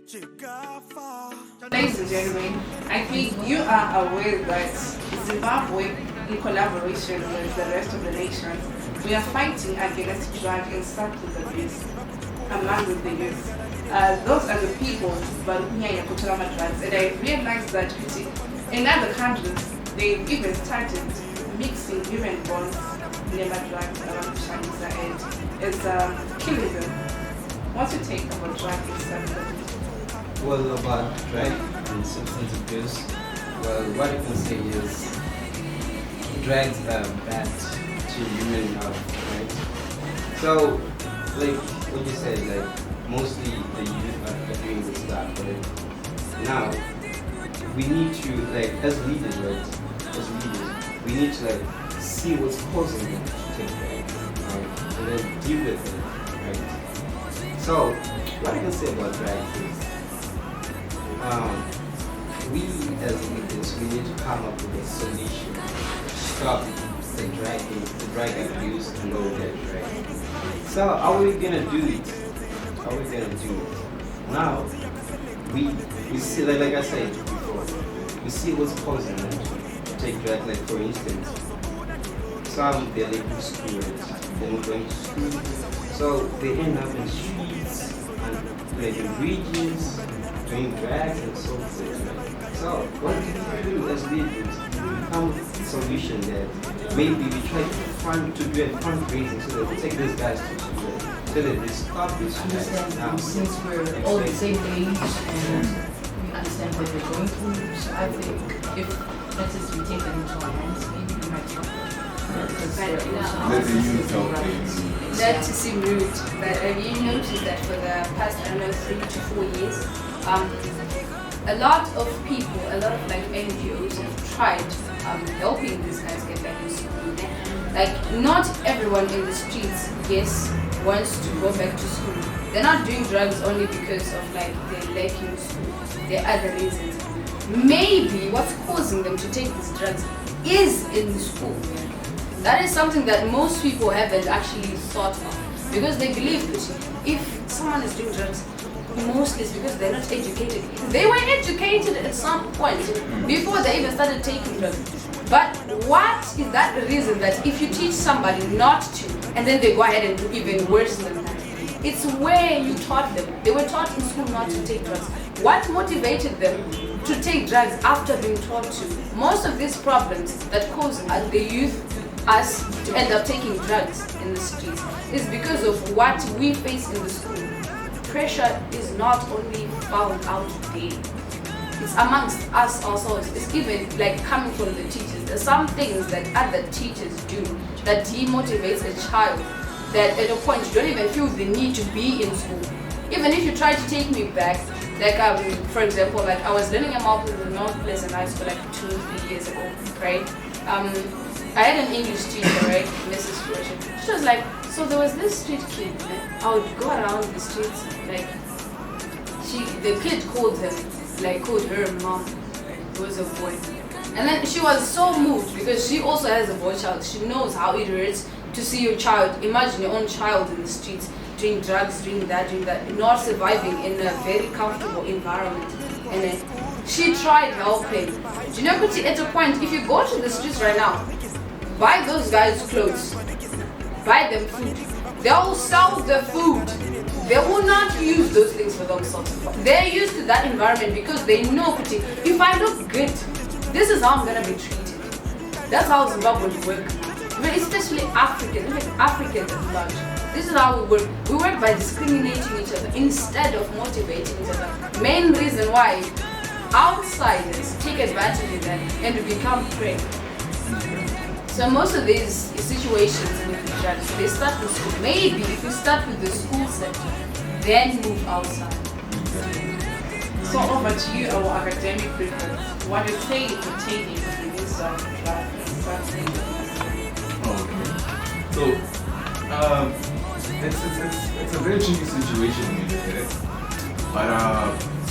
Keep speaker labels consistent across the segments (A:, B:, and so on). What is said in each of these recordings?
A: Ladies and gentlemen, I think you are aware that Zimbabwe, in collaboration with the rest of the nations, we are fighting against drug and substance abuse among the youth. Those are the people but drugs, and I realized that in other countries they've even started mixing human bones, never drugs around Chinese, and it's killing them. What's your take about drug and substance abuse?
B: Well, about drug and substance abuse, well, what I can say is drugs are bad to human health, right? So, like what you said, like mostly the youth are doing this stuff, but now we need to, like, as leaders, right? As leaders, we need to like see what's causing them to take drugs, right? And then deal with it, right? So, what I can say about drugs is we as leaders, we need to come up with a solution to stop the drug abuse and all that, right? So how are we gonna do it? How are we gonna do it? Now we see, like I said before, we see what's causing them to take drugs. Like for instance, some they're leaving school, they're not going to school, so they end up in streets and like in regions doing drugs and so forth. So what we can do as leaders, we come with a solution that maybe we try to do a fundraising so that we take these guys to school, so that they stop this drugs now.
C: Since we're all the same age and we understand what they're going through, so I think if let's just we take them into our hands, maybe we might help them.
D: Let the youth help them.
E: Not to seem rude, but have you noticed that for the past, I don't know, 3 to 4 years, a lot of people, a lot of like NGOs have tried helping these guys get back to school. Like not everyone in the streets, yes, wants to go back to school. They're not doing drugs only because of like they're lacking school. There are other reasons. Maybe what's causing them to take these drugs is in the school. That is something that most people haven't actually thought of, because they believe that if someone is doing drugs, mostly it's because they're not educated. They were educated at some point before they even started taking drugs. But what is that reason that if you teach somebody not to, and then they go ahead and do even worse than that? It's where you taught them. They were taught in school not to take drugs. What motivated them to take drugs after being taught to? Most of these problems that cause the youth, us, to end up taking drugs in the streets is because of what we face in the school. Pressure is not only found out there, it's amongst us ourselves. It's even like coming from the teachers. There's some things that other teachers do that demotivates a child, that at a point you don't even feel the need to be in school. Even if you try to take me back, like for example, like I was learning about the North Pleasant High School like 2-3 years ago, right? I had an English teacher, right, Mrs. Fletcher. She was like, so there was this street kid, I would go around the streets, like, the kid called her mom, it was a boy. And then she was so moved because she also has a boy child. She knows how it hurts to see your child, imagine your own child in the streets, doing drugs, doing that, not surviving in a very comfortable environment. And then she tried helping. Do you know, at a point, if you go to the streets right now, buy those guys clothes, buy them food, they'll sell the food. They will not use those things for themselves. They're used to that environment because they know, if I look good, this is how I'm gonna be treated. That's how Zimbabweans work. But especially Africans at large. This is how we work. We work by discriminating each other instead of motivating each other. Main reason why outsiders take advantage of that and become prey. So most of these situations with the drugs, they start with school. Maybe if you start with the school sector, then move outside.
A: So over to you, our academic prefect. What you say for taking the use of drugs and substance abuse?
D: Okay. So, it's a very tricky situation when you look at it. But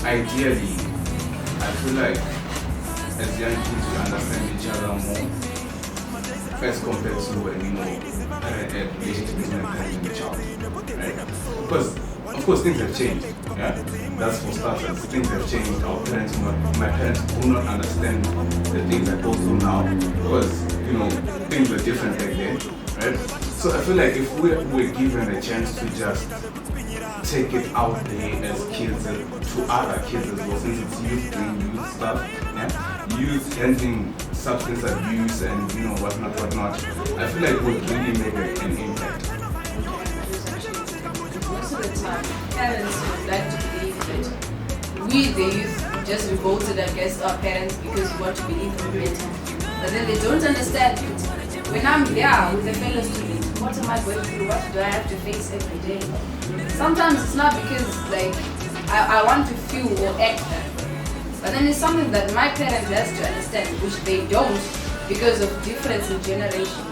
D: ideally, I feel like as young kids we understand each other more. as compared to a relationship between a parent and a child, right? Because of course things have changed. Yeah, that's for starters. Things have changed. My parents do not understand the things I go through now because things were different back then, right? So I feel like if we're given a chance to just take it out there as kids, to other kids as well, since it's youth doing youth stuff, yeah, youth handling substance abuse and whatnot. I feel like would really make an impact.
E: Most of the time, parents would like to believe that we, the youth, just revolted against our parents because we want to believe in better. But then they don't understand it. When I'm there with a fellow student, what am I going through? What do I have to face every day? Sometimes it's not because I want to feel or act that. But then it's something that my parents has to understand, which they don't because of difference in generation.